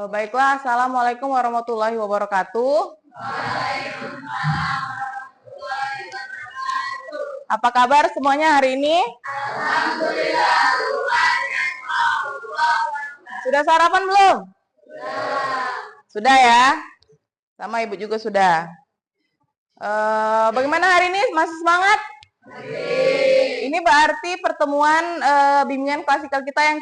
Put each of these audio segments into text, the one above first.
Baiklah, Assalamualaikum warahmatullahi wabarakatuh. Apa kabar semuanya hari ini? Sudah sarapan belum? Sudah ya? Sama Ibu juga sudah. Bagaimana hari ini? Masih semangat? Ini berarti pertemuan bimbingan klasikal kita yang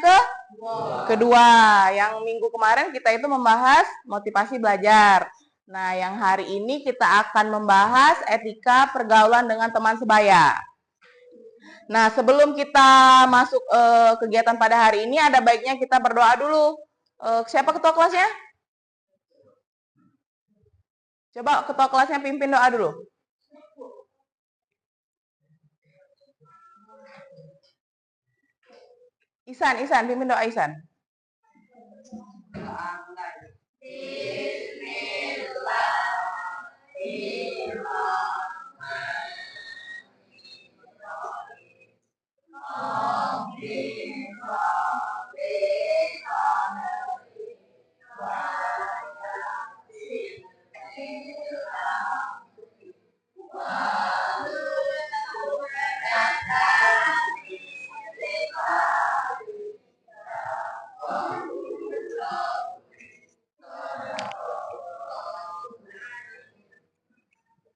kedua. Yang minggu kemarin kita itu membahas motivasi belajar. Nah, yang hari ini kita akan membahas etika pergaulan dengan teman sebaya. Nah, sebelum kita masuk kegiatan pada hari ini, ada baiknya kita berdoa dulu. Siapa ketua kelasnya? Coba ketua kelasnya pimpin doa dulu. Isan, pimpin doa Isan.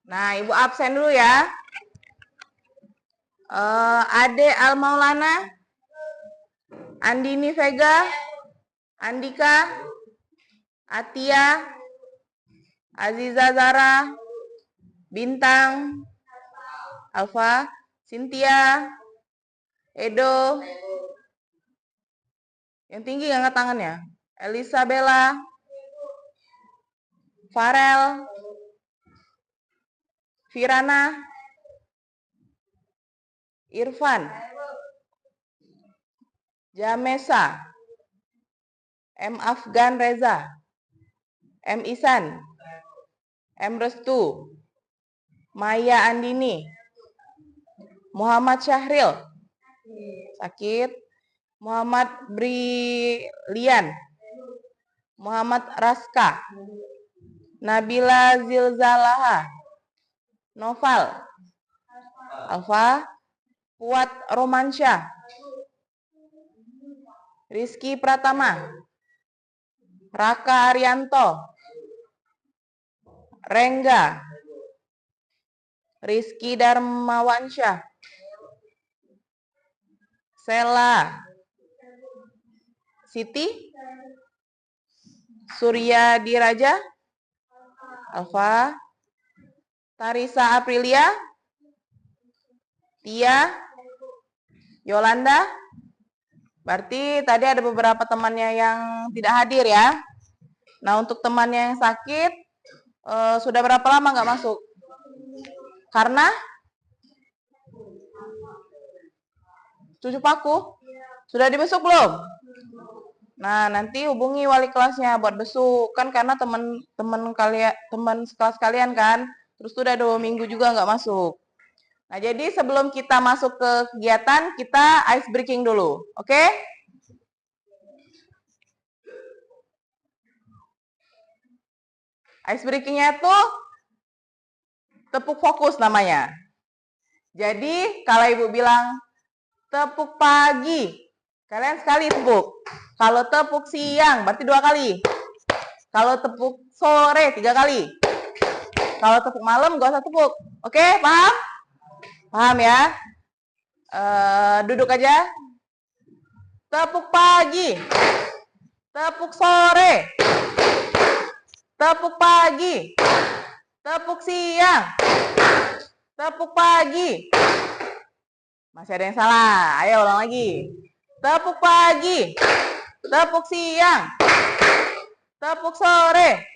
Nah, Ibu absen dulu ya. Ade Al-Maulana, Andini Vega, Andika, Atia, Aziza Zara, Bintang, Alfa, Cynthia, Edo. Yang tinggi angkat tangannya. Elisabella, Farel, Firana, Irfan, Jamesa, M. Afgan Reza, M. Isan, M. Restu, Maya Andini, Muhammad Syahril, sakit, Muhammad Brilian, Muhammad Raska, Nabila Zilzalaha, Noval, Alfa, Fuad Romansyah, Rizky Pratama, Raka Arianto, Rengga, Rizky Darmawansyah, Sela, Siti, Surya Diraja, Alfa, Tarisa Aprilia, Tia, Yolanda. Berarti tadi ada beberapa temannya yang tidak hadir ya. Nah, untuk temannya yang sakit, sudah berapa lama nggak masuk? Karena cucu paku? Sudah dibesuk belum? Nah, nanti hubungi wali kelasnya buat besuk. Kan karena teman sekelas kalian kan. Terus sudah 2 minggu juga nggak masuk. Nah, jadi sebelum kita masuk ke kegiatan, kita ice breaking dulu. Oke? Ice breakingnya tuh tepuk fokus namanya. Jadi, kalau Ibu bilang tepuk pagi, kalian sekali tepuk. Kalau tepuk siang, berarti 2 kali. Kalau tepuk sore, 3 kali. Kalau tepuk malam, gak usah tepuk. Oke, paham? Paham ya? Duduk aja. Tepuk pagi. Tepuk sore. Tepuk pagi. Tepuk siang. Tepuk pagi. Masih ada yang salah. Ayo ulang lagi. Tepuk pagi. Tepuk siang. Tepuk sore.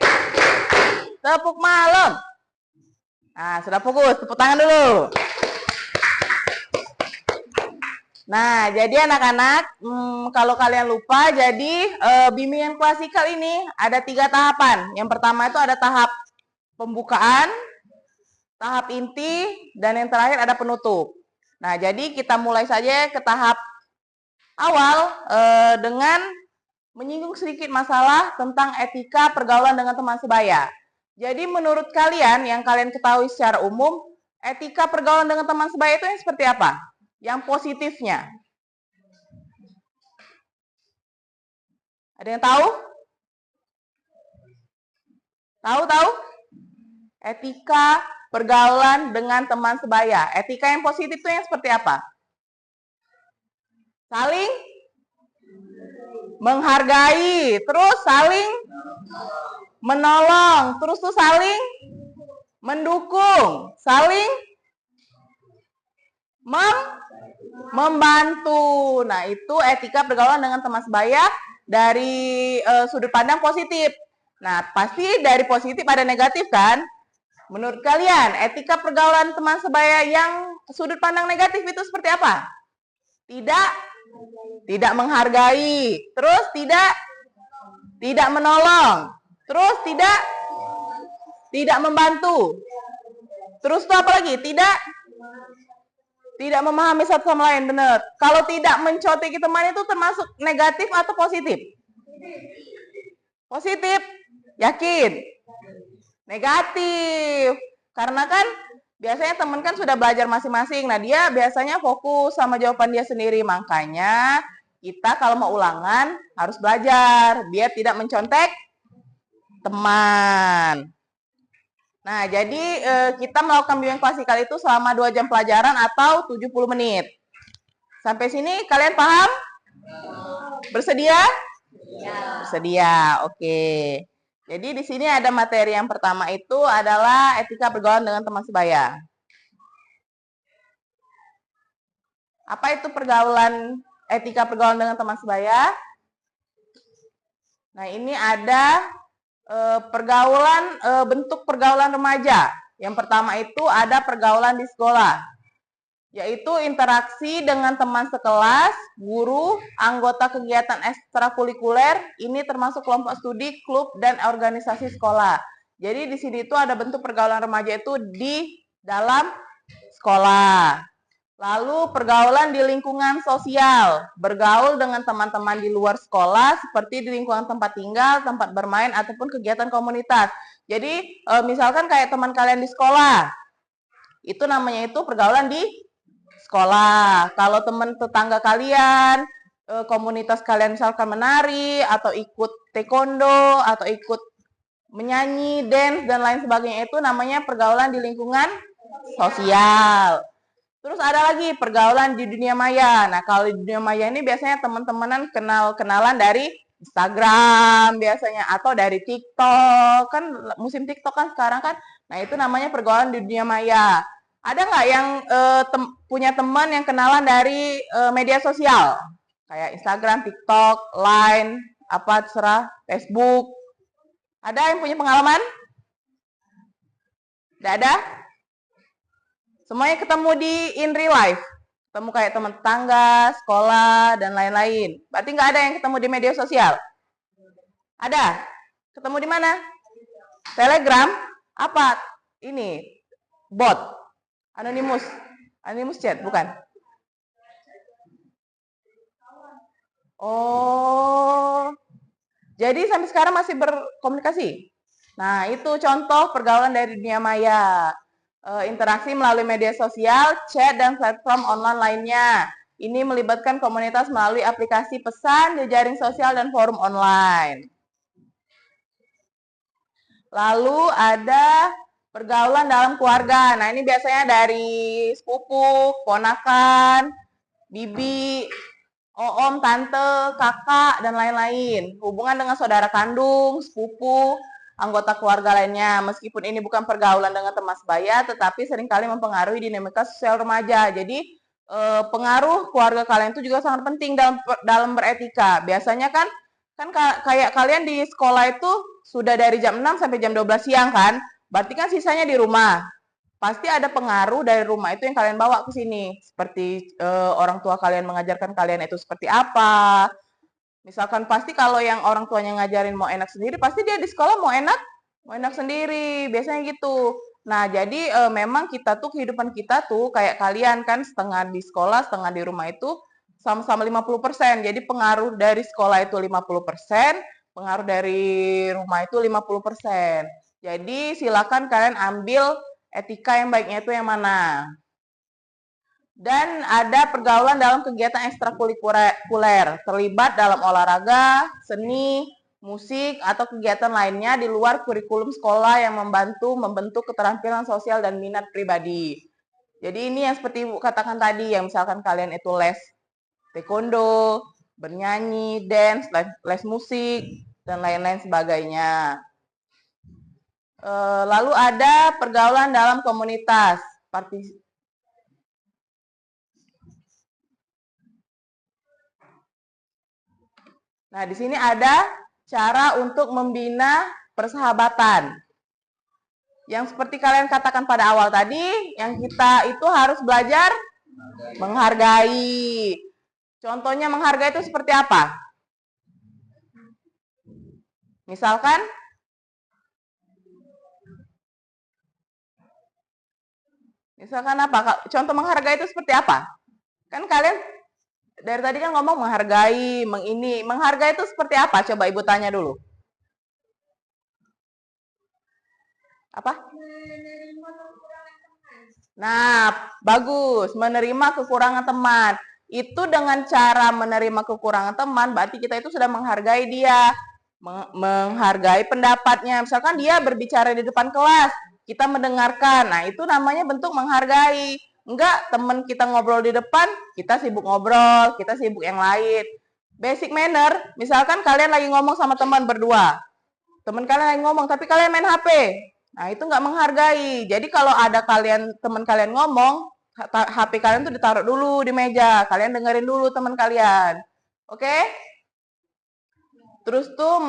Tepuk malam. Nah, sudah fokus. Tepuk tangan dulu. Nah, jadi anak-anak, kalau kalian lupa, jadi bimbingan klasikal ini ada 3 tahapan. Yang pertama itu ada tahap pembukaan, tahap inti, dan yang terakhir ada penutup. Nah, jadi kita mulai saja ke tahap awal dengan menyinggung sedikit masalah tentang etika pergaulan dengan teman sebaya. Jadi menurut kalian, yang kalian ketahui secara umum, etika pergaulan dengan teman sebaya itu yang seperti apa? Yang positifnya. Ada yang tahu? Tahu? Etika pergaulan dengan teman sebaya. Etika yang positif itu yang seperti apa? Saling menghargai, terus saling menolong, terus tuh saling mendukung, saling membantu. Nah, itu etika pergaulan dengan teman sebaya dari sudut pandang positif. Nah, pasti dari positif ada negatif kan? Menurut kalian, etika pergaulan teman sebaya yang sudut pandang negatif itu seperti apa? Tidak menghargai, terus tidak menolong, terus tidak membantu. Terus itu apa lagi? Tidak memahami satu sama lain, benar. Kalau tidak mencontohi teman itu termasuk negatif atau positif? Positif. Yakin? Negatif. Karena kan biasanya teman kan sudah belajar masing-masing. Nah, dia biasanya fokus sama jawaban dia sendiri. Makanya kita kalau mau ulangan harus belajar biar tidak mencontek teman. Nah, jadi kita melakukan bimbingan klasikal itu selama 2 jam pelajaran atau 70 menit. Sampai sini kalian paham? Bersedia? Ya. Bersedia, oke. Jadi di sini ada materi yang pertama itu adalah etika pergaulan dengan teman sebaya. Apa itu etika pergaulan dengan teman sebaya? Nah, ini ada bentuk pergaulan remaja. Yang pertama itu ada pergaulan di sekolah, yaitu interaksi dengan teman sekelas, guru, anggota kegiatan ekstrakurikuler, ini termasuk kelompok studi, klub, dan organisasi sekolah. Jadi di sini itu ada bentuk pergaulan remaja itu di dalam sekolah. Lalu pergaulan di lingkungan sosial, bergaul dengan teman-teman di luar sekolah seperti di lingkungan tempat tinggal, tempat bermain, ataupun kegiatan komunitas. Jadi misalkan kayak teman kalian di sekolah, itu namanya itu pergaulan di sekolah. Kalau teman tetangga kalian, komunitas kalian misalkan menari, atau ikut taekwondo, atau ikut menyanyi, dance, dan lain sebagainya, itu namanya pergaulan di lingkungan sosial. Terus ada lagi pergaulan di dunia maya. Nah, kalau di dunia maya ini biasanya teman-temanan kenalan dari Instagram biasanya, atau dari TikTok. Kan musim TikTok kan sekarang kan. Nah, itu namanya pergaulan di dunia maya. Ada nggak yang punya teman yang kenalan dari media sosial? Kayak Instagram, TikTok, Line, apa terserah, Facebook. Ada yang punya pengalaman? Tidak ada? Semuanya ketemu di in real life. Ketemu kayak teman tetangga, sekolah, dan lain-lain. Berarti nggak ada yang ketemu di media sosial? Ada? Ketemu di mana? Telegram? Apa? Ini, bot. Anonymous chat, bukan? Oh, jadi sampai sekarang masih berkomunikasi? Nah, itu contoh pergaulan dari dunia maya. Interaksi melalui media sosial, chat, dan platform online lainnya. Ini melibatkan komunitas melalui aplikasi pesan, jejaring sosial, dan forum online. Lalu ada pergaulan dalam keluarga. Nah, ini biasanya dari sepupu, ponakan, bibi, om, tante, kakak, dan lain-lain. Hubungan dengan saudara kandung, sepupu, anggota keluarga lainnya. Meskipun ini bukan pergaulan dengan teman sebaya, tetapi seringkali mempengaruhi dinamika sosial remaja. Jadi pengaruh keluarga kalian itu juga sangat penting dalam beretika. Biasanya kan kayak kalian di sekolah itu sudah dari jam 6 sampai jam 12 siang kan? Berarti kan sisanya di rumah. Pasti ada pengaruh dari rumah itu yang kalian bawa ke sini. Seperti orang tua kalian mengajarkan kalian itu seperti apa. Misalkan pasti kalau yang orang tuanya ngajarin mau enak sendiri, pasti dia di sekolah mau enak sendiri, biasanya gitu. Nah, jadi memang kita tuh kehidupan kita tuh kayak kalian kan setengah di sekolah, setengah di rumah itu sama-sama 50%. Jadi pengaruh dari sekolah itu 50%, pengaruh dari rumah itu 50%. Jadi silakan kalian ambil etika yang baiknya itu yang mana. Dan ada pergaulan dalam kegiatan ekstrakurikuler, terlibat dalam olahraga, seni, musik, atau kegiatan lainnya di luar kurikulum sekolah yang membantu membentuk keterampilan sosial dan minat pribadi. Jadi ini yang seperti Ibu katakan tadi, yang misalkan kalian itu les taekwondo, bernyanyi, dance, les musik, dan lain-lain sebagainya. Lalu ada pergaulan dalam komunitas. Nah, di sini ada cara untuk membina persahabatan. Yang seperti kalian katakan pada awal tadi, yang kita itu harus belajar menghargai. Contohnya menghargai itu seperti apa? Misalkan, apa? Contoh menghargai itu seperti apa? Kan kalian dari tadi kan ngomong menghargai, menghargai itu seperti apa? Coba Ibu tanya dulu. Apa? Nah, bagus. Menerima kekurangan teman. Itu dengan cara menerima kekurangan teman, berarti kita itu sudah menghargai dia. Menghargai pendapatnya. Misalkan dia berbicara di depan kelas, kita mendengarkan. Nah, itu namanya bentuk menghargai. Enggak, teman kita ngobrol di depan, kita sibuk ngobrol, kita sibuk yang lain. Basic manner, misalkan kalian lagi ngomong sama teman berdua. Teman kalian lagi ngomong, tapi kalian main HP. Nah, itu nggak menghargai. Jadi kalau ada teman kalian ngomong, HP kalian tuh ditaruh dulu di meja. Kalian dengerin dulu teman kalian. Oke? Terus tuh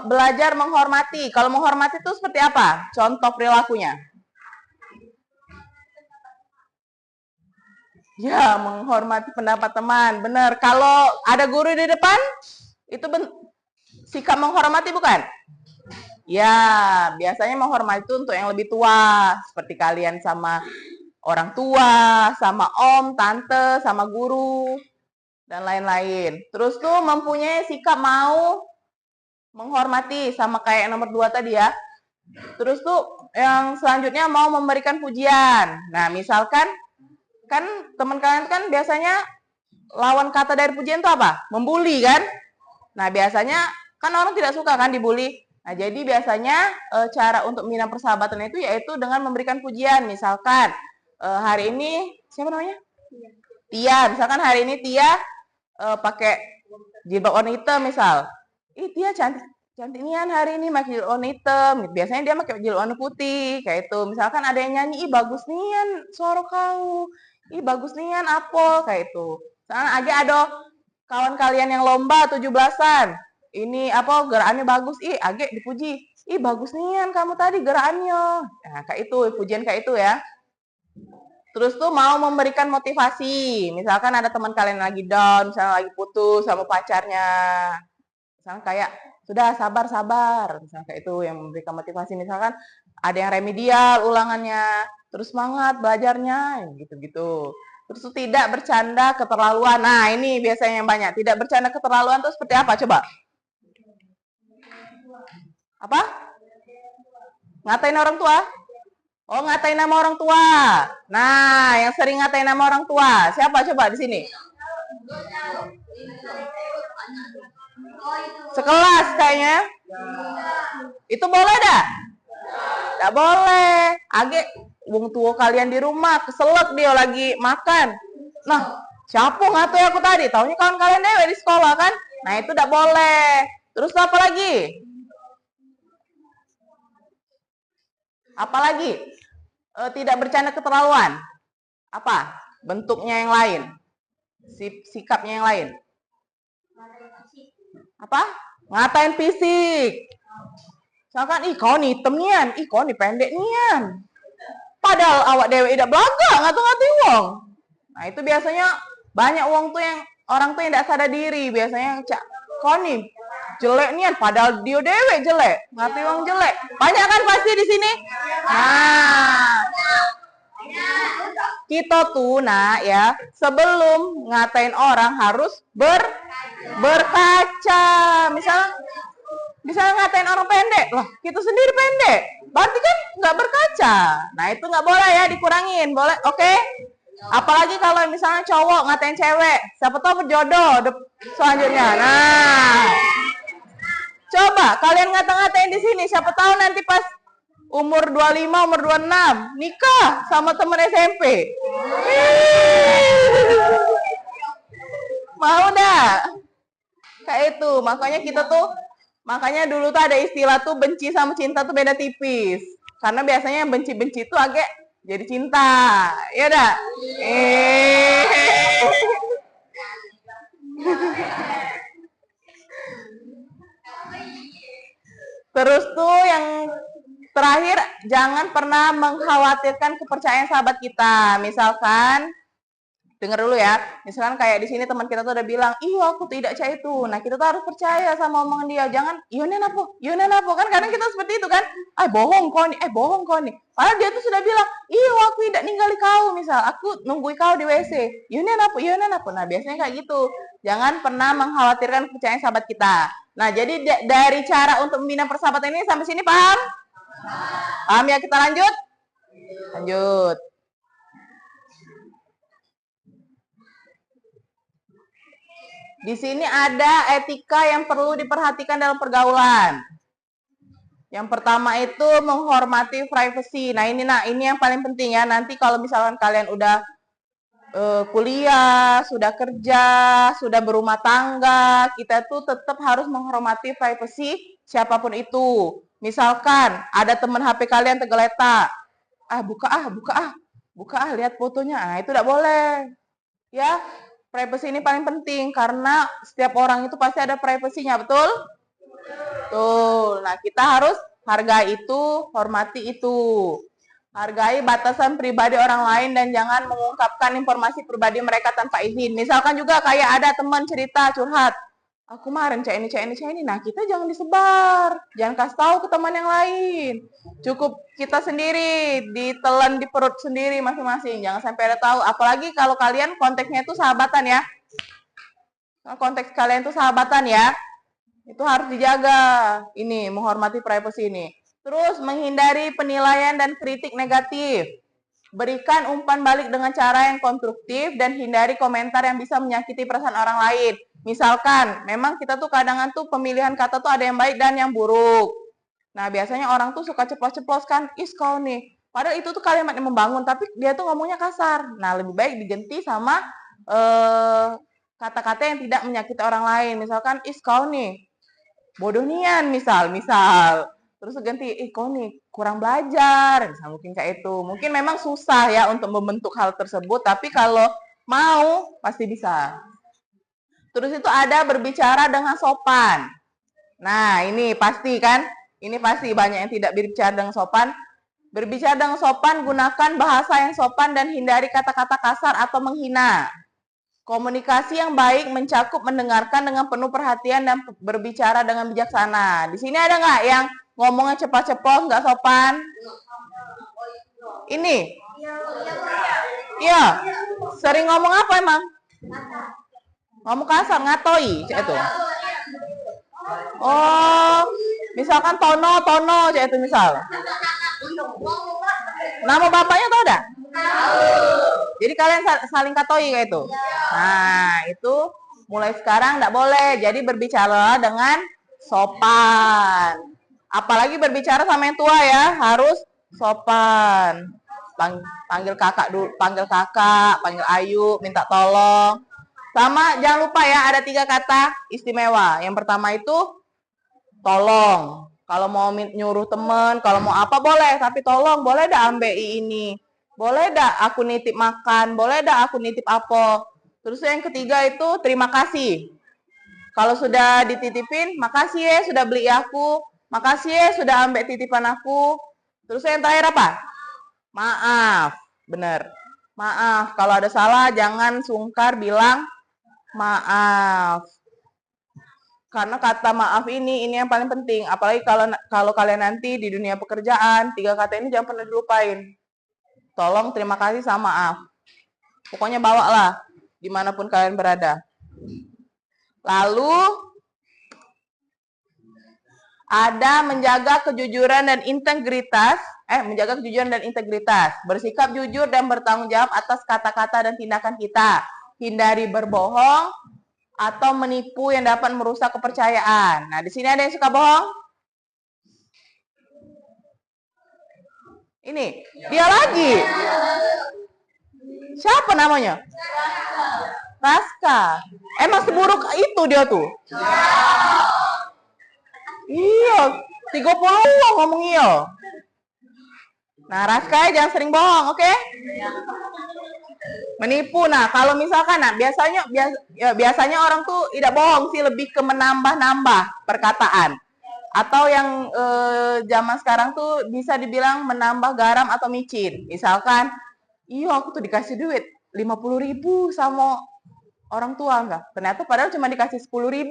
belajar menghormati. Kalau menghormati itu seperti apa? Contoh perilakunya. Ya, menghormati pendapat teman. Benar. Kalau ada guru di depan, itu sikap menghormati bukan? Ya, biasanya menghormati itu untuk yang lebih tua. Seperti kalian sama orang tua, sama om, tante, sama guru, dan lain-lain. Terus tuh mempunyai sikap mau menghormati, sama kayak nomor 2 tadi ya. Terus tuh yang selanjutnya mau memberikan pujian. Nah, misalkan kan teman kalian kan biasanya lawan kata dari pujian itu apa? Membuli kan? Nah, biasanya kan orang tidak suka kan dibully. Nah, jadi biasanya cara untuk membina persahabatan itu yaitu dengan memberikan pujian. Misalkan hari ini siapa namanya? Tia. Misalkan hari ini Tia pakai jilbab warna hitam misal. Tia cantik nian hari ini pakai jilbab warna hitam. Biasanya dia pakai jilbab warna putih kayak itu. Misalkan ada yang nyanyi, bagus nian suara kau. Bagus nian apol kayak itu. Misalkan ada kawan kalian yang lomba 17-an. Ini apa gerakannya bagus, Age dipuji. Bagus nian kamu tadi gerakannya. Nah, kayak itu, pujian kayak itu ya. Terus tuh mau memberikan motivasi. Misalkan ada teman kalian lagi down, misalnya lagi putus sama pacarnya. Misalkan kayak, sudah sabar. Misalkan kayak itu yang memberikan motivasi. Misalkan ada yang remedial ulangannya. Terus semangat belajarnya, gitu-gitu. Terus tuh tidak bercanda keterlaluan. Nah, ini biasanya yang banyak. Tidak bercanda keterlaluan tuh seperti apa? Coba. Apa? Ngatain orang tua? Oh, ngatain nama orang tua. Nah, yang sering ngatain nama orang tua, siapa coba di sini? Sekelas kayaknya. Itu boleh dah? Tidak boleh. Age, wong tua kalian di rumah, keselak dia lagi makan. Nah, siapa ngatain aku tadi? Taunya kawan kalian dewe di sekolah kan? Nah, itu tidak boleh. Terus apa lagi? Apalagi tidak bercanda keterlaluan. Apa? Bentuknya yang lain. Sikapnya yang lain. Apa? Ngatain fisik. Misalkan, kau nih hitam nian, kau nih pendek nian. Padahal awak dewe tidak belaga, ngatu-ngatu wong. Nah, itu biasanya banyak wong tuh yang orang tuh yang tidak sadar diri. Biasanya kau nih jelek nian, padahal dia dewe jelek, ngati wong jelek. Banyak kan pasti di sini. Nah, kita tuh nak ya, sebelum ngatain orang harus berkaca. Misalnya ngatain orang pendek, lah kita sendiri pendek, berarti kan nggak berkaca. Nah itu nggak boleh ya, dikurangin, boleh, oke? Apalagi kalau misalnya cowok ngatain cewek, siapa tahu berjodoh selanjutnya. Nah, coba kalian ngata-ngatain di sini, siapa tahu nanti pas umur 25, umur 26 nikah sama temen SMP. Mau dah? Kayak itu, makanya dulu tuh ada istilah tuh benci sama cinta tuh beda tipis. Karena biasanya yang benci-benci itu agak jadi cinta. Ya dah? Terus tuh yang terakhir, jangan pernah mengkhawatirkan kepercayaan sahabat kita. Misalkan, dengar dulu ya. Misalkan kayak di sini teman kita tuh udah bilang, iya aku tidak cah itu. Nah kita tuh harus percaya sama omongan dia. Jangan, iya napo. Kan kadang kita seperti itu kan. Bohong kau nih. Padahal dia tuh sudah bilang, iya aku tidak ninggali kau. Misal, aku nungguin kau di WC. Iya napo. Nah biasanya kayak gitu. Jangan pernah mengkhawatirkan kepercayaan sahabat kita. Nah jadi dari cara untuk membina persahabatan ini sampai sini paham? Paham ya, kita lanjut? Lanjut. Di sini ada etika yang perlu diperhatikan dalam pergaulan. Yang pertama itu menghormati privasi. Nah ini yang paling penting ya. Nanti kalau misalkan kalian udah kuliah, sudah kerja, sudah berumah tangga, kita tuh tetap harus menghormati privasi siapapun itu. Misalkan ada teman HP kalian tergeletak, buka lihat fotonya. Nah itu tidak boleh. Ya, privacy ini paling penting karena setiap orang itu pasti ada privasinya, betul? Betul. Nah, kita harus hargai itu, hormati itu. Hargai batasan pribadi orang lain dan jangan mengungkapkan informasi pribadi mereka tanpa izin. Misalkan juga kayak ada teman cerita curhat, aku kemarin cah ini. Nah, kita jangan disebar. Jangan kasih tahu ke teman yang lain. Cukup kita sendiri, ditelan di perut sendiri masing-masing. Jangan sampai ada tahu. Apalagi kalau kalian konteksnya itu sahabatan ya. Konteks kalian itu sahabatan ya. Itu harus dijaga. Ini, menghormati privasi ini. Terus, menghindari penilaian dan kritik negatif. Berikan umpan balik dengan cara yang konstruktif dan hindari komentar yang bisa menyakiti perasaan orang lain. Misalkan, memang kita tuh kadang tuh pemilihan kata tuh ada yang baik dan yang buruk. Nah, biasanya orang tuh suka ceplos-ceplos kan, kau nih. Padahal itu tuh kalimat yang membangun, tapi dia tuh ngomongnya kasar. Nah, lebih baik diganti sama kata-kata yang tidak menyakiti orang lain. Misalkan, kau nih, bodoh nian, misal. Terus ganti, kau nih kurang belajar. Misal, mungkin kayak itu. Mungkin memang susah ya untuk membentuk hal tersebut, tapi kalau mau, pasti bisa. Terus itu ada berbicara dengan sopan. Nah, ini pasti kan? Ini pasti banyak yang tidak berbicara dengan sopan. Berbicara dengan sopan, gunakan bahasa yang sopan dan hindari kata-kata kasar atau menghina. Komunikasi yang baik mencakup mendengarkan dengan penuh perhatian dan berbicara dengan bijaksana. Di sini ada nggak yang ngomongnya cepat-cepat, nggak sopan? Ini? Iya. Sering ngomong apa emang? Ngomong kasar, ngatoi, cek itu. Oh, misalkan tono, cek itu misal. Nama bapaknya tau dah? Jadi kalian saling katoi kayak itu. Nah, itu mulai sekarang enggak boleh. Jadi berbicara dengan sopan. Apalagi berbicara sama yang tua ya, harus sopan. Panggil kakak dulu, panggil Ayu, minta tolong. Sama jangan lupa ya, ada 3 kata istimewa. Yang pertama itu tolong. Kalau mau nyuruh temen, kalau mau apa boleh, tapi tolong, boleh dah ambil ini. Boleh dah aku nitip makan, boleh dah aku nitip apa. Terus yang ketiga itu terima kasih. Kalau sudah dititipin, makasih ya sudah beli aku, makasih ya sudah ambil titipan aku. Terus yang terakhir apa? Maaf, bener. Maaf, kalau ada salah jangan sungkar bilang maaf. Karena kata maaf ini yang paling penting. Apalagi kalau kalian nanti di dunia pekerjaan, 3 kata ini jangan pernah dilupain. Tolong, terima kasih, sama maaf. Pokoknya bawalah dimanapun kalian berada. Lalu ada menjaga kejujuran dan integritas, bersikap jujur dan bertanggung jawab atas kata-kata dan tindakan kita. Hindari berbohong atau menipu yang dapat merusak kepercayaan. Nah, di sini ada yang suka bohong? Ini, dia lagi. Siapa namanya? Raska. Emang seburuk itu dia tuh? Iya, 30 ngomong iya. Nah, Raska jangan sering bohong, oke? Menipu. Nah, kalau misalkan, biasanya orang tuh tidak bohong sih, lebih ke menambah-nambah perkataan. Atau yang zaman sekarang tuh bisa dibilang menambah garam atau micin. Misalkan, iya aku tuh dikasih duit 50.000 sama orang tua enggak. Ternyata padahal cuma dikasih 10.000.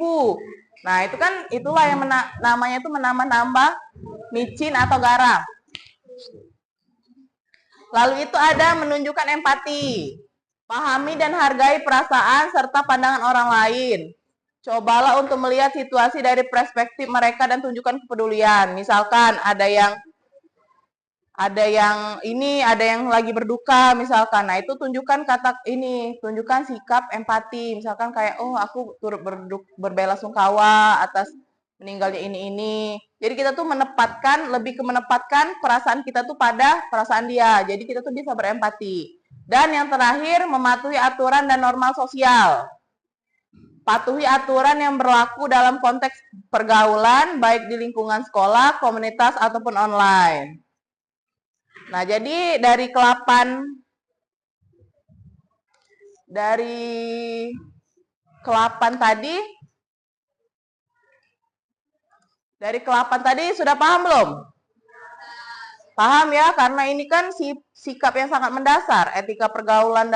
Nah, itulah yang namanya itu menambah-nambah micin atau garam. Lalu itu ada menunjukkan empati. Pahami dan hargai perasaan serta pandangan orang lain. Cobalah untuk melihat situasi dari perspektif mereka dan tunjukkan kepedulian. Misalkan ada yang lagi berduka misalkan. Nah, itu tunjukkan tunjukkan sikap empati. Misalkan kayak, oh aku turut berbelasungkawa atas meninggalnya ini. Jadi kita tuh lebih ke menempatkan perasaan kita tuh pada perasaan dia. Jadi kita tuh bisa berempati. Dan yang terakhir, mematuhi aturan dan normal sosial. Patuhi aturan yang berlaku dalam konteks pergaulan, baik di lingkungan sekolah, komunitas, ataupun online. Nah, jadi dari ke-8 tadi sudah paham belum? Paham ya, karena ini kan sikap yang sangat mendasar, etika pergaulan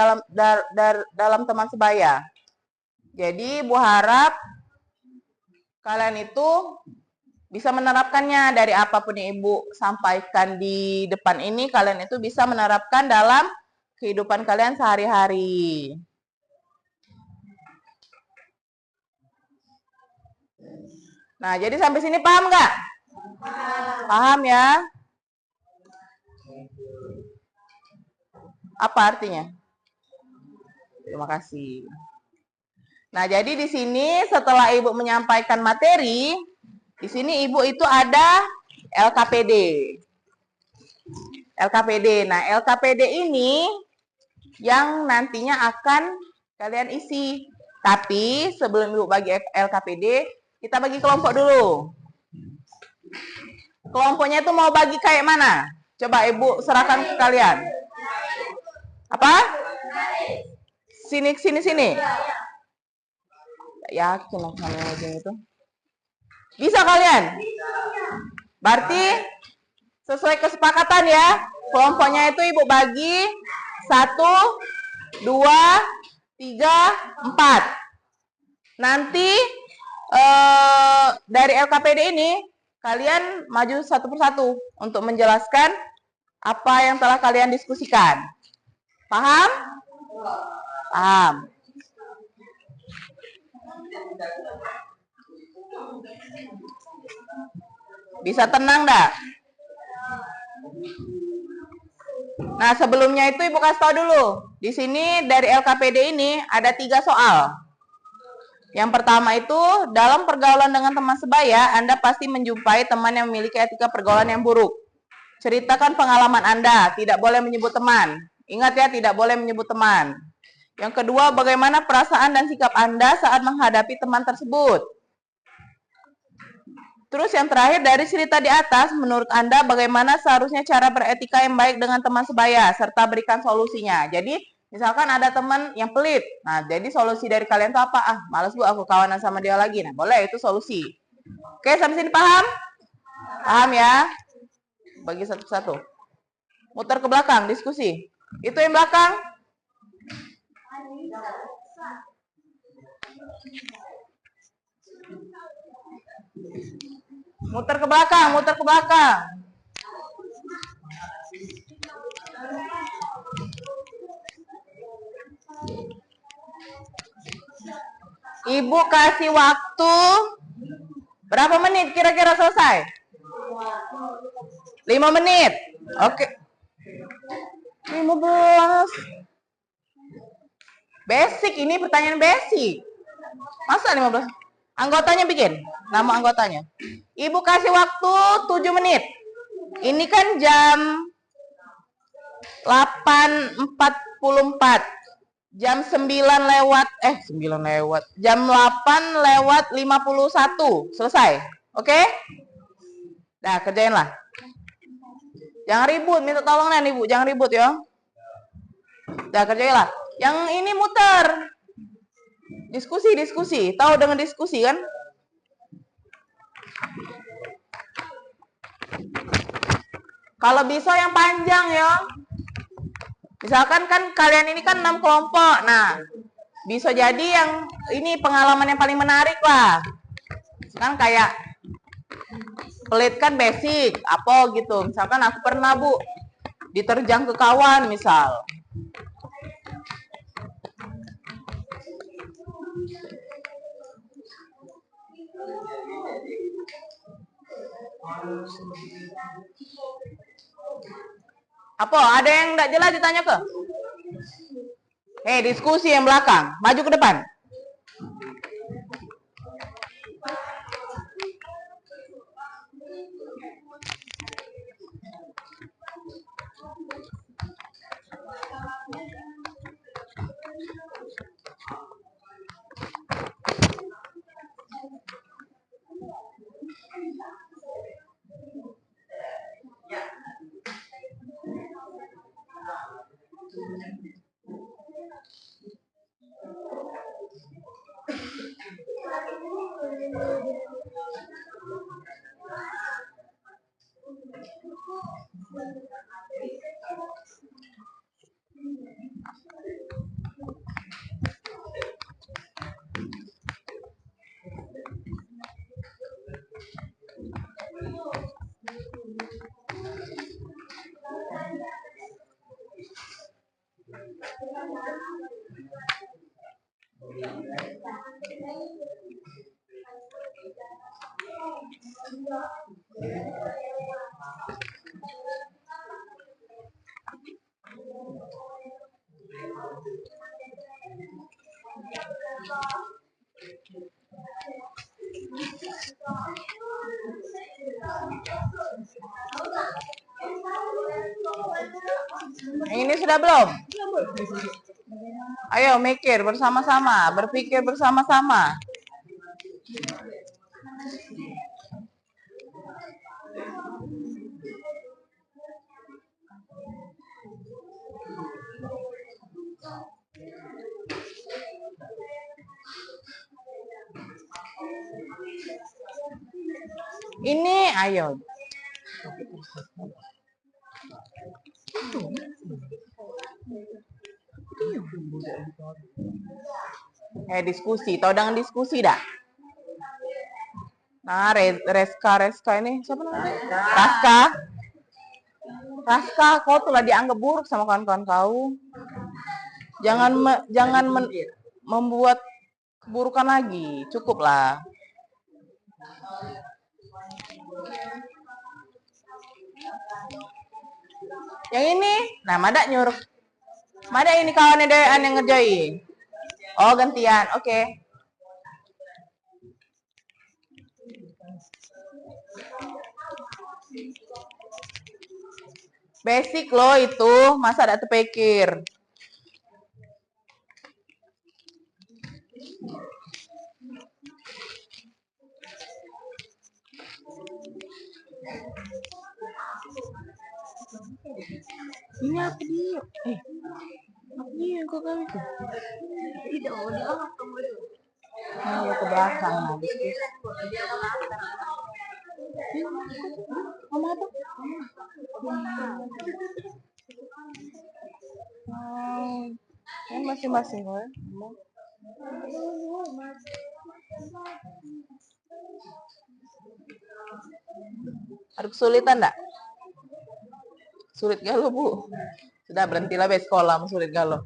dalam teman sebaya. Jadi Ibu harap kalian itu bisa menerapkannya dari apapun yang Ibu sampaikan di depan ini, kalian itu bisa menerapkan dalam kehidupan kalian sehari-hari. Nah, jadi sampai sini paham nggak? Paham ya? Apa artinya? Terima kasih. Nah, jadi di sini setelah Ibu menyampaikan materi, di sini Ibu itu ada LKPD. Nah, LKPD ini yang nantinya akan kalian isi. Tapi sebelum Ibu bagi LKPD, kita bagi kelompok dulu. Kelompoknya itu mau bagi kayak mana? Coba Ibu serahkan ke kalian. Apa? Sini. Yakin sama itu. Bisa kalian? Berarti sesuai kesepakatan ya. Kelompoknya itu Ibu bagi 1, 2, 3, 4. Nanti dari LKPD ini kalian maju satu persatu untuk menjelaskan apa yang telah kalian diskusikan. Paham? Paham. Bisa tenang dah. Nah, sebelumnya itu Ibu kasih tahu dulu. Di sini dari LKPD ini ada 3 soal. Yang pertama itu, dalam pergaulan dengan teman sebaya, Anda pasti menjumpai teman yang memiliki etika pergaulan yang buruk. Ceritakan pengalaman Anda, tidak boleh menyebut teman. Ingat ya, tidak boleh menyebut teman. Yang kedua, bagaimana perasaan dan sikap Anda saat menghadapi teman tersebut. Terus yang terakhir, dari cerita di atas, menurut Anda bagaimana seharusnya cara beretika yang baik dengan teman sebaya, serta berikan solusinya. Jadi, misalkan ada teman yang pelit. Nah, jadi solusi dari kalian itu apa? Males Bu, aku kawanan sama dia lagi. Nah, boleh, itu solusi. Oke, sampai sini paham? Paham ya? Bagi satu-satu. Muter ke belakang, diskusi. Itu yang belakang. Muter ke belakang. Ibu kasih waktu berapa menit kira-kira selesai? 5 menit. Oke. 15. Basic, ini pertanyaan basic. Masa 15? Anggotanya bikin, nama anggotanya. Ibu kasih waktu 7 menit. Ini kan jam 8.44. Jam 9 lewat, jam 8 lewat 51. Selesai. Oke? Nah, kerjainlah. Jangan ribut, minta tolong nih Ibu, jangan ribut ya. Nah, kerjainlah. Yang ini muter. Diskusi. Tahu dengan diskusi kan? Kalau bisa yang panjang ya. Misalkan kan kalian ini kan 6 kelompok. Nah, bisa jadi yang ini pengalaman yang paling menarik lah. Kan kayak pelit kan basic, apa gitu. Misalkan aku pernah Bu diterjang ke kawan misal. Apa? Ada yang tidak jelas ditanya ke? Diskusi yang belakang. Maju ke depan. Ini sudah belum? Ayo mikir bersama-sama, berpikir bersama-sama. Ini ayo. Diskusi, tahu dengan diskusi dah. Nah, Reska ini siapa namanya? Raska, kau telah dianggap buruk sama kawan-kawan kau. Jangan membuat keburukan lagi, cukuplah. Yang ini, nah Mada nyuruh. Mada ini kawannya Dean yang ngerjain. Oh, gantian. Oke. Basic loh itu, masa ada terpikir. Ini apa dia? Apa dia yang kau kami tuh? Tidak, dia ke belakang. Mama apa? Kan masing-masing ya. Ada kesulitan enggak? Sulit galau Bu? Sudah berhentilah be sekolah, sulit galau.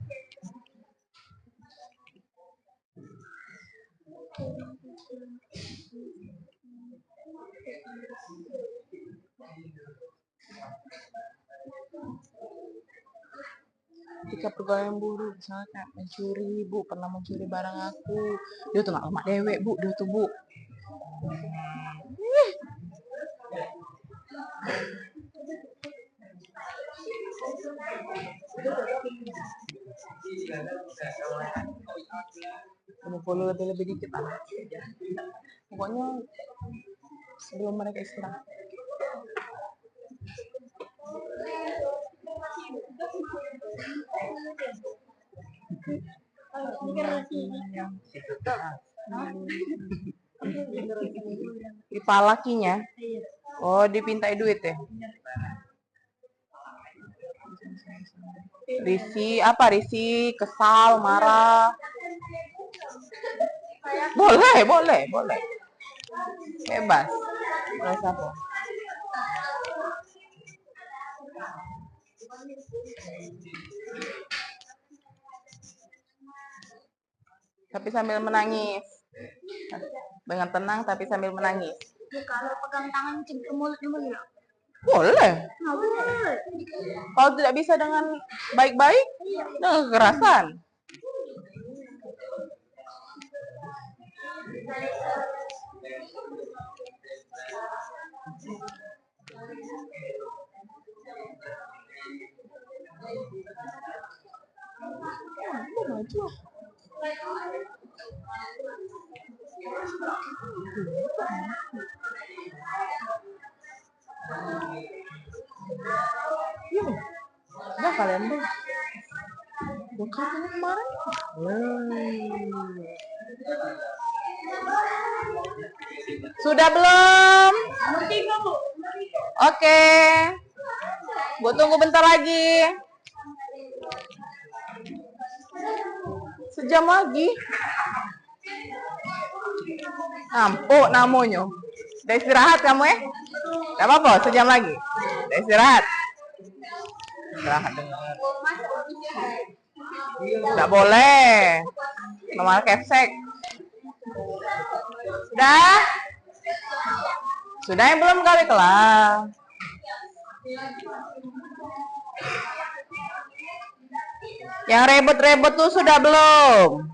Ketika pergaulan buruk, misalnya kayak mencuri, Bu, pernah mencuri barang aku. Dia tuh nggak lemak dewek, Bu, dia tuh, Bu. Follow lebih dikit lah. Pokoknya sebelum mereka istirahat. Dipalakinya. Oh, dipintai duit ya? Risi, apa risi? Kesal, marah. Boleh, boleh, boleh. Bebas. Bebas apa? Tapi sambil menangis. Dengan tenang tapi sambil menangis. Kalau pegang tangan ke mulutnya begitu. Boleh. Kalau tidak bisa dengan baik-baik, dengan kekerasan. Udah kalian deh. Bukan ini kemarin. Sudah belum? Oke. Bu tunggu bentar lagi. Sejam lagi. Nampuk namanya. Udah istirahat kamu ya? Gak apa-apa, sejam lagi. Udah istirahat. Istirahat dengar. Gak boleh. Nomor kepsek. Sudah? Sudah yang belum kali kelas. Yang rebut-rebut tuh sudah belum?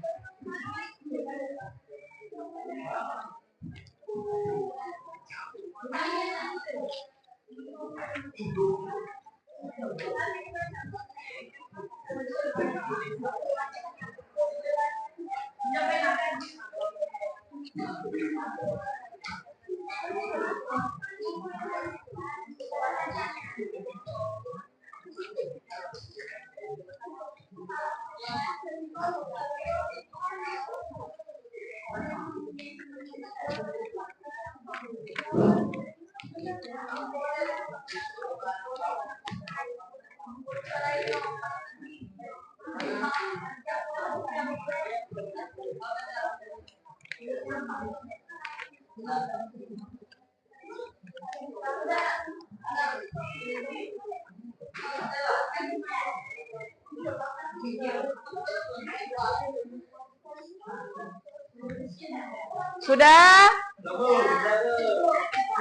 Sudah?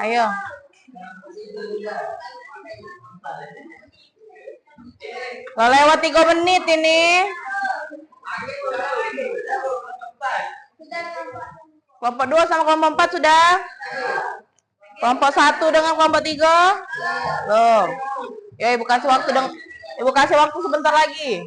Ayo. Lo lewat 3 menit ini. Kelompok 2 sama kelompok 4 sudah? Kelompok 1 dengan kelompok 3? Belum. Ya, ibu kasih waktu ibu kasih waktu sebentar lagi.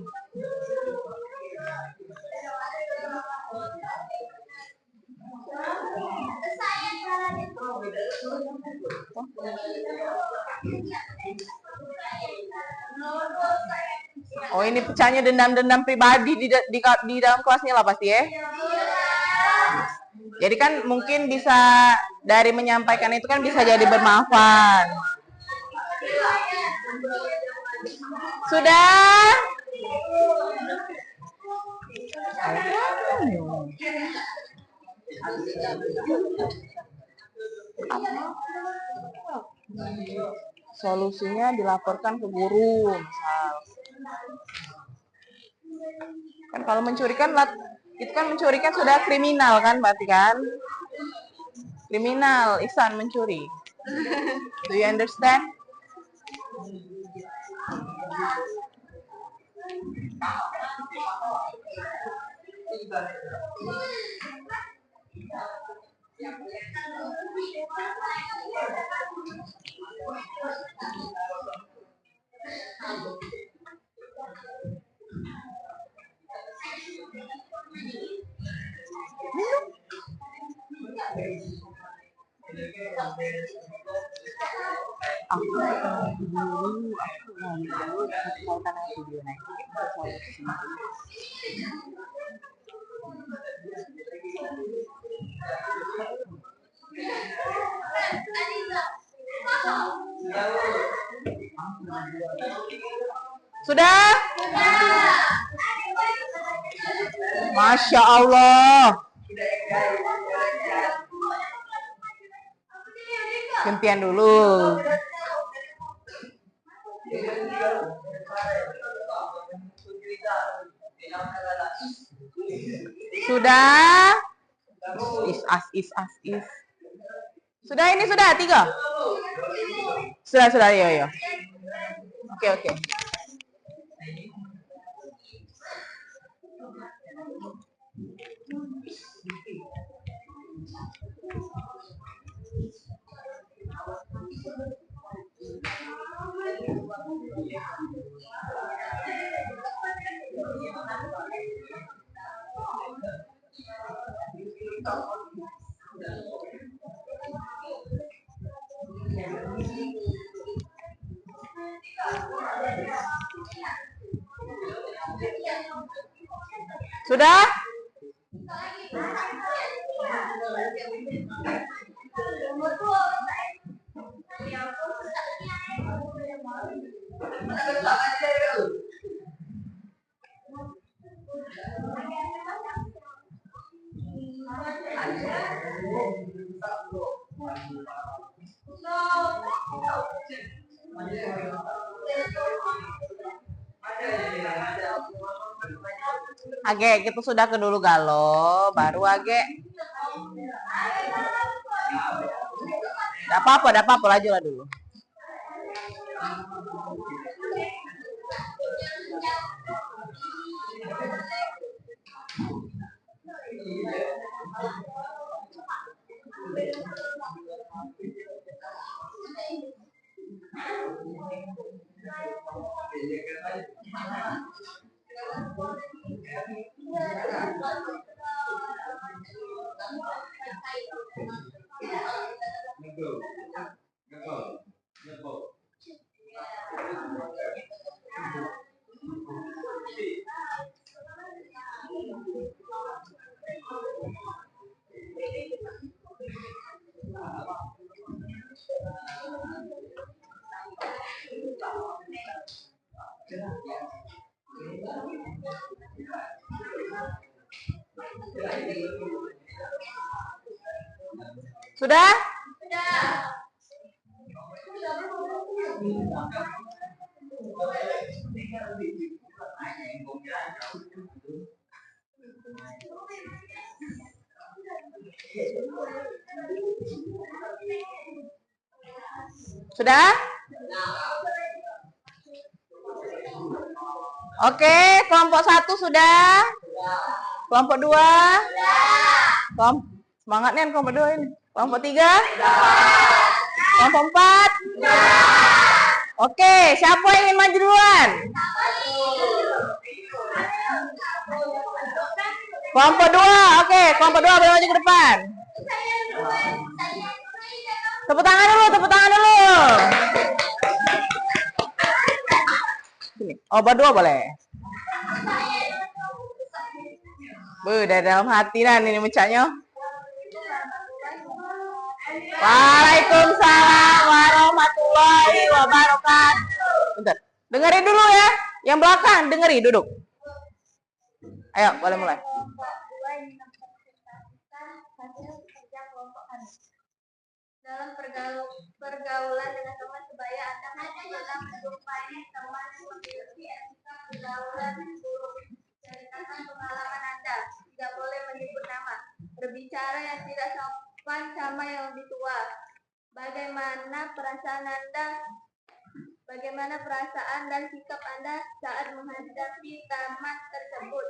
Oh, ini pecahnya dendam-dendam pribadi di dalam kelasnya lah pasti ya. Jadi kan mungkin bisa dari menyampaikan itu kan bisa jadi bermanfaat. Sudah? Solusinya dilaporkan ke guru, misal. Kan kalau mencurikan itu kan mencurikan sudah kriminal kan, berarti kan? Kriminal, Ihsan mencuri. Do you understand? Sudah? Masya Allah. Gantian dulu. Sudah? Is. Sudah ini sudah 3. Sudah, yo. Oke. Sudah? Age, kita sudah ke dulu galau, baru Age. Tidak apa-apa, lajulah dulu. Sudah? Sudah? Oke, kelompok 1 sudah? Kelompok 2? Semangat nih kelompok 2 ini. Kelompok 3? Kelompok 4? Oke, siapa yang ingin maju duluan? Kelompok 2, oke, kelompok 2 boleh maju ke depan. Tepuk tangan dulu. Sini, berdua boleh. Udah dalam hati ini mencaknya. Waalaikumsalam warahmatullahi wabarakatuh. Bentar, dengerin dulu ya. Yang belakang, dengerin, duduk. Ayo, boleh mulai. Dalam pergaulan dengan teman sebaya Anda dalam menjumpai teman yang memiliki etika pergaulan buruk. Ceritakan pengalaman Anda. Tidak boleh menyebut nama. Berbicara yang tidak sopan sama yang lebih tua. Bagaimana perasaan dan sikap Anda saat menghadapi taman tersebut?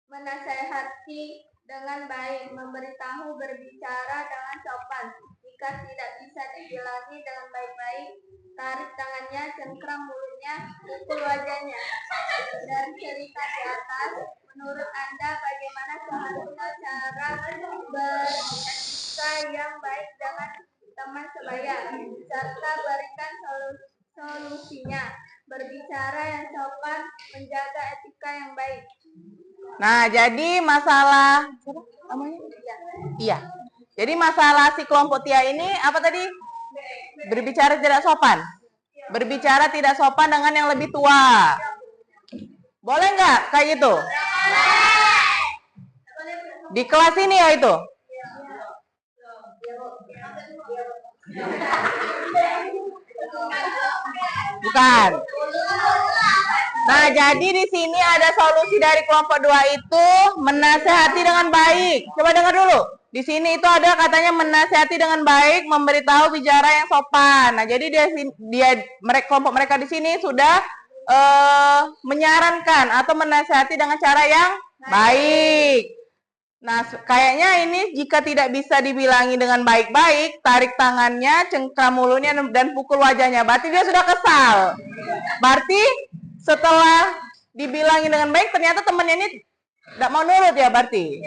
Menasehati dengan baik, memberitahu, berbicara dengan sopan. Jika tidak bisa dibilangi dengan baik-baik, tarik tangannya, cengkram mulutnya, pukul wajahnya. Dari cerita di atas, menurut Anda bagaimana seharusnya cara beretika yang baik dengan teman sebaya, serta berikan solusinya. Berbicara yang sopan, menjaga etika yang baik. Nah, jadi masalah siapa namanya? Iya. Jadi masalah si kelompok Tia ini apa tadi? Berbicara tidak sopan. Berbicara tidak sopan dengan yang lebih tua. Boleh nggak kayak gitu? Di kelas ini ya itu? Bukan. Nah, jadi di sini ada solusi dari kelompok 2 itu menasehati dengan baik. Coba dengar dulu. Di sini itu ada katanya menasehati dengan baik, memberitahu bicara yang sopan. Nah, jadi kelompok mereka di sini sudah menyarankan atau menasehati dengan cara yang baik. Nah, kayaknya ini jika tidak bisa dibilangi dengan baik-baik, tarik tangannya, cengkram mulutnya, dan pukul wajahnya. Berarti dia sudah kesal. Berarti setelah dibilangi dengan baik, ternyata temannya ini tidak mau nurut ya berarti.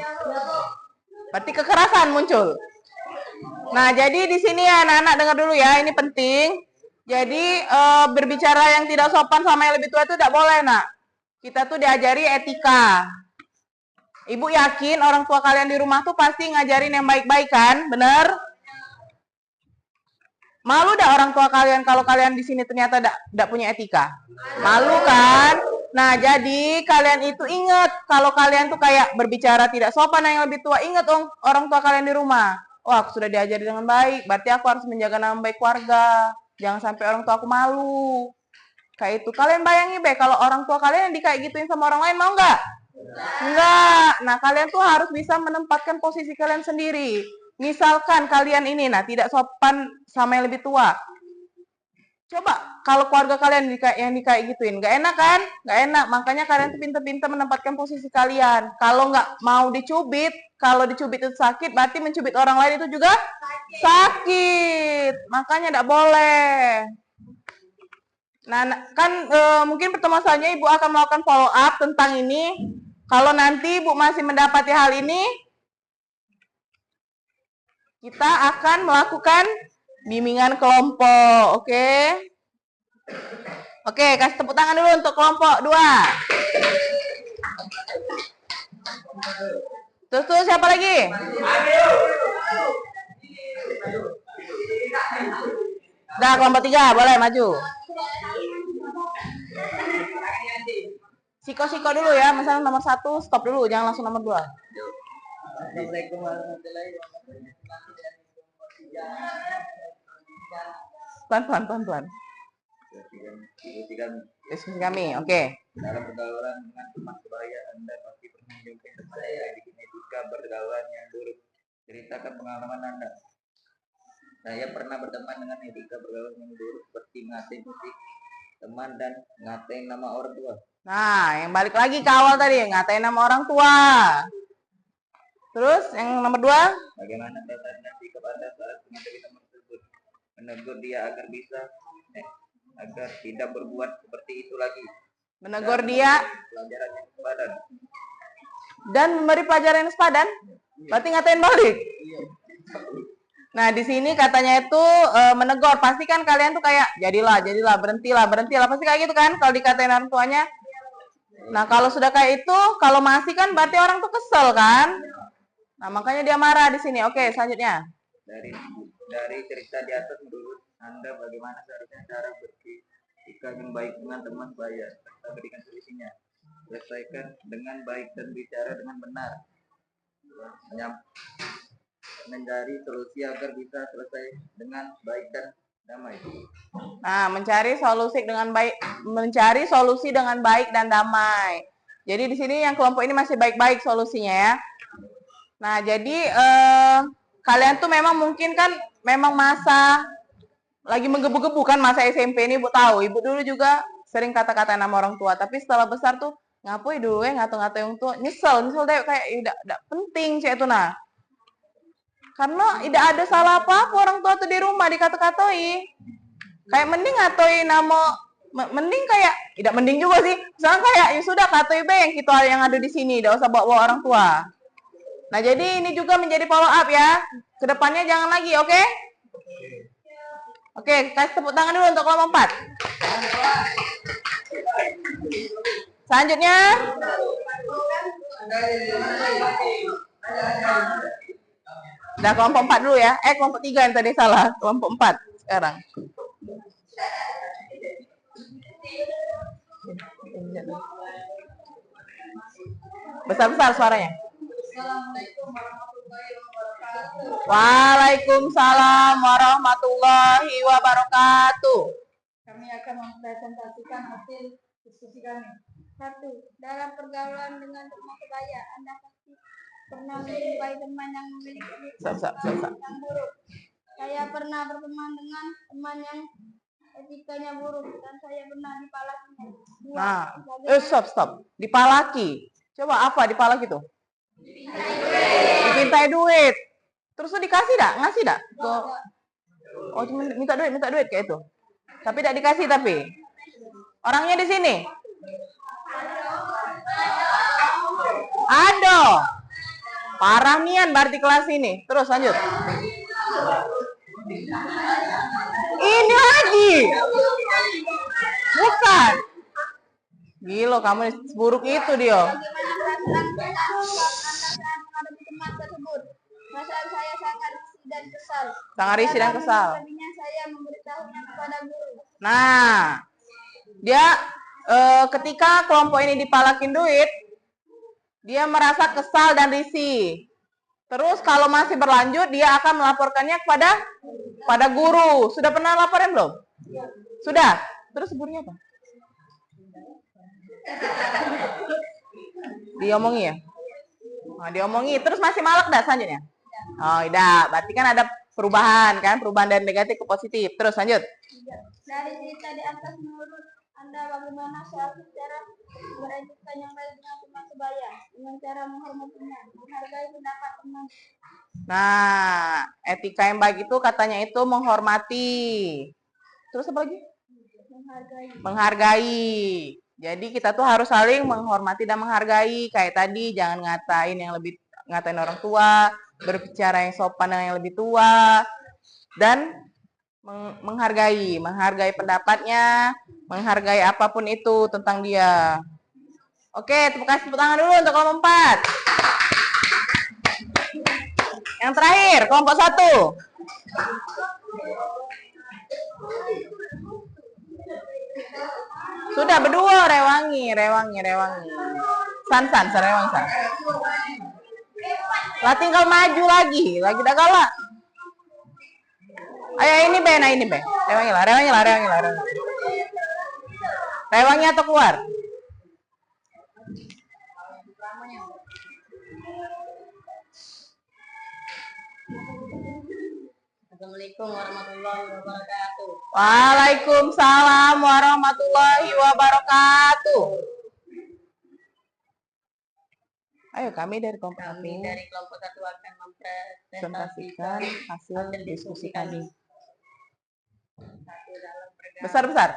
Berarti kekerasan muncul. Nah, jadi di sini ya anak-anak dengar dulu ya, ini penting. Jadi berbicara yang tidak sopan sama yang lebih tua itu tidak boleh, nak. Kita tuh diajari etika. Ibu yakin orang tua kalian di rumah tuh pasti ngajarin yang baik-baik kan? Bener? Malu dah orang tua kalian kalau kalian di sini ternyata tidak punya etika? Malu kan? Nah, jadi kalian itu ingat kalau kalian tuh kayak berbicara tidak sopan yang lebih tua, ingat dong orang tua kalian di rumah. Oh, aku sudah diajari dengan baik, berarti aku harus menjaga nama baik keluarga. Jangan sampai orang tua aku malu. Kayak itu. Kalian bayangin be kalau orang tua kalian yang kayak gituin sama orang lain, mau nggak? Enggak. Nah, kalian tuh harus bisa menempatkan posisi kalian sendiri. Misalkan kalian ini, nah tidak sopan sama yang lebih tua. Coba kalau keluarga kalian yang kayak gituin, nggak enak kan? Nggak enak. Makanya kalian tuh pintar-pintar menempatkan posisi kalian. Kalau nggak mau dicubit, kalau dicubit itu sakit, berarti mencubit orang lain itu juga sakit. Makanya nggak boleh. Nah, kan mungkin pertemuan selanjutnya Ibu akan melakukan follow up tentang ini. Kalau nanti Ibu masih mendapati hal ini, kita akan melakukan bimbingan kelompok, oke? Oke, kasih tepuk tangan dulu untuk kelompok 2. Terus siapa lagi? Udah, kelompok 3, boleh maju. Siko dulu ya, misalnya nomor 1 stop dulu, jangan langsung nomor 2. Assalamualaikum warahmatullahi wabarakatuh. Pelan. Diskusi kami, oke. Dalam pergaulan dengan teman sebaya, Anda pasti pernah menjumpai teman yang bikin etika pergaulan yang buruk. Ceritakan pengalaman Anda. Saya pernah berteman dengan etika pergaulan yang buruk seperti ngatain musik teman dan ngatain nama orang tua. Nah, yang balik lagi ke awal tadi, ngatain nama orang tua. Terus yang nomor 2? Bagaimana perasaan dan sikap Anda saat menghadapi teman tersebut? Menegur dia agar tidak berbuat seperti itu lagi. Menegur dia Pelajaran yang sepadan. dan memberi pelajaran yang sepadan. Berarti ngatain balik. Nah, di sini katanya itu menegur. Pasti kan kalian tuh kayak jadilah, berhentilah. Pasti kayak gitu kan kalau dikatain orang tuanya. Nah, kalau sudah kayak itu, kalau masih kan berarti orang tuh kesel kan? Nah, makanya dia marah di sini. Oke, selanjutnya. Dari cerita di atas, menurut Anda bagaimana seharusnya cara beretika yang baik dengan teman sebaya? Kita berikan solusinya. Selesaikan dengan baik dan bicara dengan benar. Mencari solusi agar bisa selesai dengan baik dan damai. Nah, mencari solusi dengan baik dan damai. Jadi di sini yang kelompok ini masih baik-baik solusinya ya. Nah, jadi kalian tuh memang mungkin kan memang masa lagi menggebu-gebu kan masa SMP ini, Bu tahu. Ibu dulu juga sering kata-kata nama orang tua, tapi setelah besar tuh ngapoi dulu ya ngato-ngato yang tua, nyesel deh kayak tidak penting sih itu nah. Karena tidak ada salah apa-apa orang tua tuh di rumah dikata-katoi. Kayak mending ngatoi nama mending kayak tidak mending juga sih. Misalnya kayak ya sudah katoi be yang kita yang ada di sini, tidak usah bawa orang tua. Nah, jadi ini juga menjadi follow up ya. Kedepannya jangan lagi, oke? Oke, kasih tepuk tangan dulu untuk kelompok 4. Selanjutnya. Udah kelompok 4 dulu ya. Kelompok 3 yang tadi salah. Kelompok 4 sekarang. Besar-besar suaranya. Waalaikumsalam warahmatullahi wabarakatuh. Kami akan mempresentasikan hasil diskusi kami. 1. Dalam pergaulan dengan teman sebaya, Anda pasti pernah menjumpai teman yang memiliki yang buruk. Saya pernah berteman dengan teman yang etikanya buruk dan saya pernah dipalakinya. Nah, stop. Dipalaki. Coba apa dipalaki tuh? Dipintai duit. Terus tuh dikasih dak? Ngasih dak? Oh, cuma minta duit kayak itu. Tapi tidak dikasih tapi. Orangnya di sini. Ada. Parah nian berarti kelas ini. Terus lanjut. Ini lagi. Bukan. Gila kamu seburuk itu dia. Perasaan saya sangat risih dan kesal. Sangat risih dan kesal. Saya memberitahunya kepada guru. Nah, dia ketika kelompok ini dipalakin duit, dia merasa kesal dan risih. Terus kalau masih berlanjut, dia akan melaporkannya kepada guru. Sudah pernah laporin belum? Sudah. Terus gurunya apa? Diomongi ya? Nah, diomongi. Terus masih malak dah selanjutnya? Oh, tidak. Berarti kan ada perubahan kan? Perubahan dari negatif ke positif. Terus lanjut. Dari cerita di atas menurut Anda bagaimana suatu cara beretika yang baik dengan teman sebaya? Dengan cara menghormatinya, menghargai pendapat teman. Nah, etika yang baik itu katanya itu menghormati. Terus apa lagi? Menghargai. Jadi kita tuh harus saling menghormati dan menghargai. Kayak tadi jangan ngatain orang tua, berbicara yang sopan dengan yang lebih tua, dan menghargai pendapatnya, menghargai apapun itu tentang dia. Oke, tepuk tangan dulu untuk kelompok 4. Yang terakhir, kelompok 1. Sudah berdua, rewangi. San. Lah tinggal maju lagi dah galak. Ayo ini be. Rewangi lah. Rewangi atau keluar? Assalamualaikum warahmatullahi wabarakatuh. Waalaikumsalam warahmatullahi wabarakatuh. Ayo kami dari kelompok 1 akan mempresentasikan hasil diskusi kami. Satu Besar.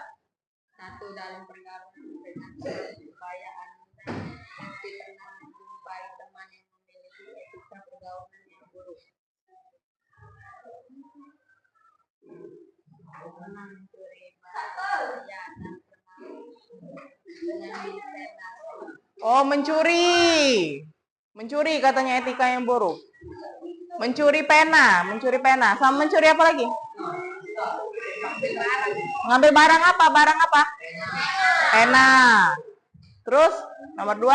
dalam pergaulan dengan supaya Anda pasti pernah menjumpai teman yang memiliki etika pergaulan yang buruk. Pernah mencuri barang dan Oh, mencuri katanya etika yang buruk. Mencuri pena. Sama mencuri apa lagi? Ngambil barang apa? Pena. Terus nomor 2.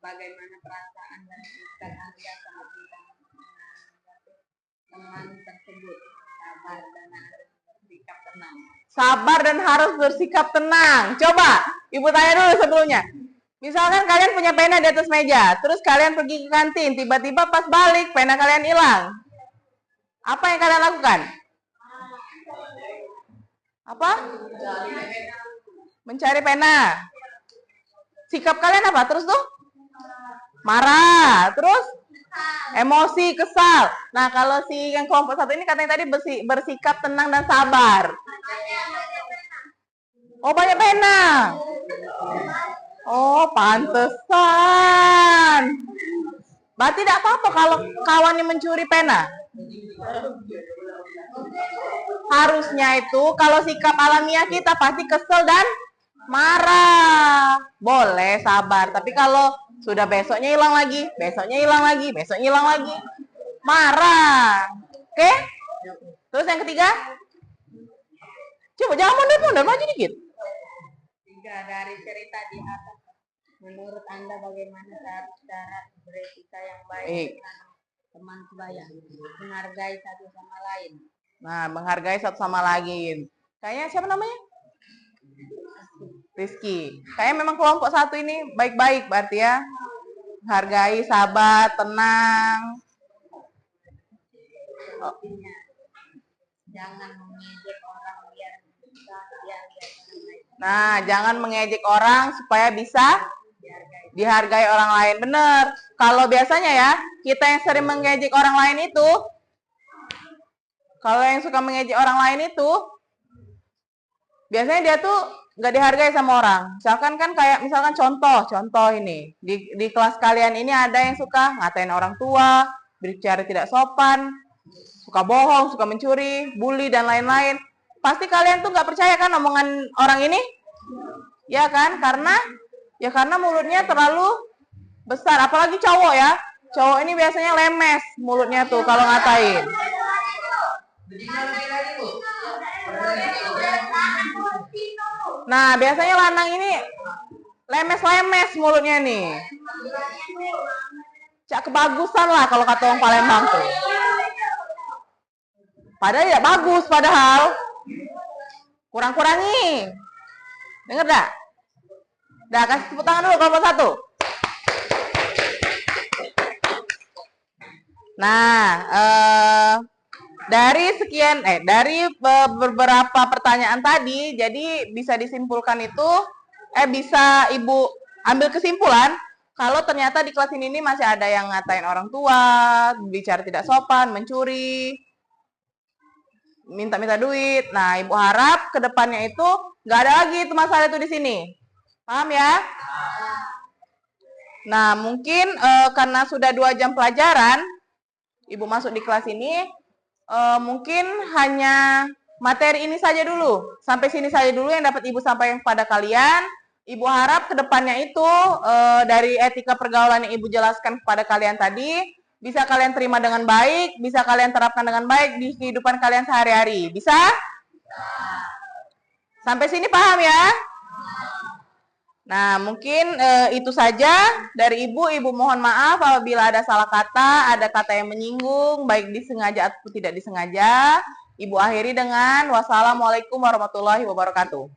bagaimana perasaan dan sikap Anda saat teman tersebut. Sabar dan harus bersikap tenang. Coba Ibu tanya dulu sebelumnya. Misalkan kalian punya pena di atas meja, terus kalian pergi ke kantin, tiba-tiba pas balik pena kalian hilang. Apa yang kalian lakukan? Apa? Mencari pena. Sikap kalian apa terus tuh? Marah, terus emosi, kesal. Nah, kalau si yang kelompok satu ini katanya tadi bersikap tenang dan sabar. Oh, banyak pena. Oh, pantesan. Berarti tidak apa-apa kalau kawannya mencuri pena. Harusnya itu kalau sikap alamiah kita pasti kesel dan marah. Boleh sabar, tapi kalau sudah besoknya hilang lagi, besoknya hilang lagi, besoknya hilang lagi, marah. Oke? Terus yang ketiga? Coba jangan mundur-mundur, maju dikit. Dari cerita di atas, menurut Anda bagaimana cara beretika yang baik dengan teman sebaya, menghargai satu sama lain? Nah, menghargai satu sama lain. Kayaknya siapa namanya? Rizky. Kayaknya memang kelompok satu ini baik-baik berarti ya. Hargai, sabar, tenang. Oh. Jangan mengejek orang biar bisa Nah, jangan mengejek orang supaya bisa dihargai orang lain. Bener. Kalau biasanya ya, kita yang sering mengejek orang lain itu, kalau yang suka mengejek orang lain itu, biasanya dia tuh nggak dihargai sama orang. Misalkan kan kayak misalkan contoh ini di kelas kalian ini ada yang suka ngatain orang tua, berbicara tidak sopan, suka bohong, suka mencuri, bully dan lain-lain. Pasti kalian tuh nggak percaya kan omongan orang ini, ya kan? Karena mulutnya terlalu besar. Apalagi cowok ya, cowok ini biasanya lemes mulutnya tuh kalau ngatain. Nah, biasanya lanang ini lemes mulutnya nih. Cak kebagusan lah kalau kata orang Palembang tuh. Padahal tidak bagus, padahal. Kurang-kurangi. Dengar dah? Dah, kasih tepuk tangan dulu kelompok satu. Nah, dari beberapa pertanyaan tadi, jadi bisa disimpulkan itu, bisa Ibu ambil kesimpulan, kalau ternyata di kelas ini masih ada yang ngatain orang tua, bicara tidak sopan, mencuri, minta-minta duit. Nah, Ibu harap ke depannya itu nggak ada lagi itu masalah itu di sini. Paham ya? Nah, mungkin karena sudah 2 jam pelajaran, Ibu masuk di kelas ini, mungkin hanya materi ini saja dulu. Sampai sini saja dulu yang dapat Ibu sampaikan kepada kalian. Ibu harap ke depannya itu dari etika pergaulan yang Ibu jelaskan kepada kalian tadi, bisa kalian terima dengan baik, bisa kalian terapkan dengan baik di kehidupan kalian sehari-hari. Bisa? Sampai sini paham ya? Nah, mungkin itu saja dari Ibu. Ibu mohon maaf apabila ada salah kata, ada kata yang menyinggung, baik disengaja atau tidak disengaja. Ibu akhiri dengan wassalamualaikum warahmatullahi wabarakatuh.